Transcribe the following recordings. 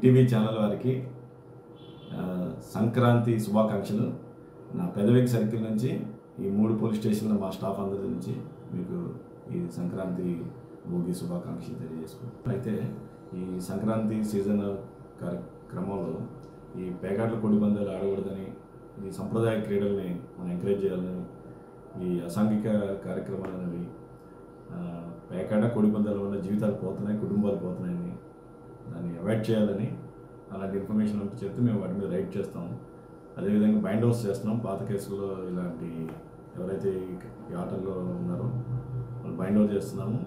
Big TV channel వారికి సంక్రాంతి శుభాకాంక్షలు. నా పెదవేగి సర్కిల్ నుంచి ఈ 3 పోలీస్ స్టేషన్ల మా స్టాఫ్ అందరి నుంచి మీకు ఈ సంక్రాంతి భోగి శుభాకాంక్షలు తెలియజేసుకుంటాం. అయితే ఈ సంక్రాంతి సీజన్ కార్యక్రమంలో ఈ పేకాట్ల కోడి పందాలు ఆడకూడదని, ఈ సంప్రదాయ క్రీడల్ని మనం ఎంకరేజ్ చేయాలని, ఈ అసాంఘిక కార్యక్రమాలు అనేవి పేకాట కోడి పందాల వల్ల జీవితాలు పోతున్నాయి, కుటుంబాలు పోతున్నాయని దాన్ని అవాయిడ్ చేయాలని అలాంటి ఇన్ఫర్మేషన్ ఉంటే చెప్తే మేము వాటి మీద రైడ్ చేస్తాము. అదేవిధంగా బైండ్ అవుట్స్ చేస్తున్నాం. పాత కేసుల్లో ఇలాంటి ఎవరైతే ఈ ఆటల్లో ఉన్నారో వాళ్ళు బైండ్ అవుట్ చేస్తున్నాము.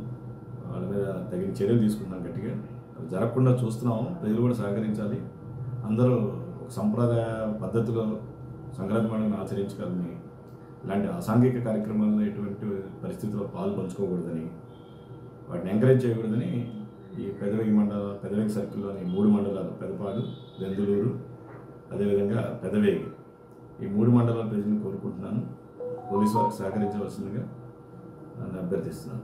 వాళ్ళ మీద తగిన చర్యలు తీసుకుంటున్నాం గట్టిగా. అవి జరగకుండా చూస్తున్నాము. ప్రజలు కూడా సహకరించాలి. అందరూ ఒక సంప్రదాయ పద్ధతిలో సంక్రాంతి పండుగను ఆచరించాలని, ఇలాంటి అసాంఘిక కార్యక్రమాల్లో ఎటువంటి పరిస్థితుల్లో పాలు పంచుకోకూడదని, వాటిని ఎంకరేజ్ చేయకూడదని ఈ పెదవేగి సర్కిల్లోని 3 మండలాలు పెదపాడు, దెందులూరు, అదేవిధంగా పెదవేగి, ఈ 3 మండలాల ప్రజలను కోరుకుంటున్నాను. పోలీసు వారికి సహకరించవలసిందిగా నన్ను అభ్యర్థిస్తున్నాను.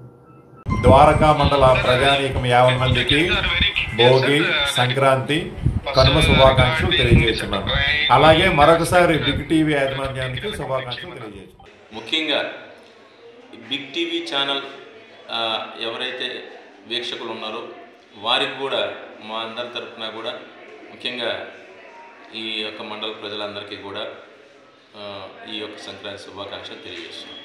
ద్వారకా మండల ప్రజానీకం 50 మందికి భోగి, సంక్రాంతి, కనుమ శుభాకాంక్షలు తెలియజేస్తున్నాను. అలాగే మరొకసారి బిగ్ టీవీ యాజమాన్యానికి శుభాకాంక్షలు తెలియజేస్తున్నాను. ముఖ్యంగా బిగ్ టీవీ ఛానల్ ఎవరైతే వీక్షకులు ఉన్నారో వారికి కూడా మా అందరి తరఫున కూడా ముఖ్యంగా ఈ యొక్క మండల ప్రజలందరికీ కూడా ఈ యొక్క సంక్రాంతి శుభాకాంక్షలు తెలియజేస్తున్నాను.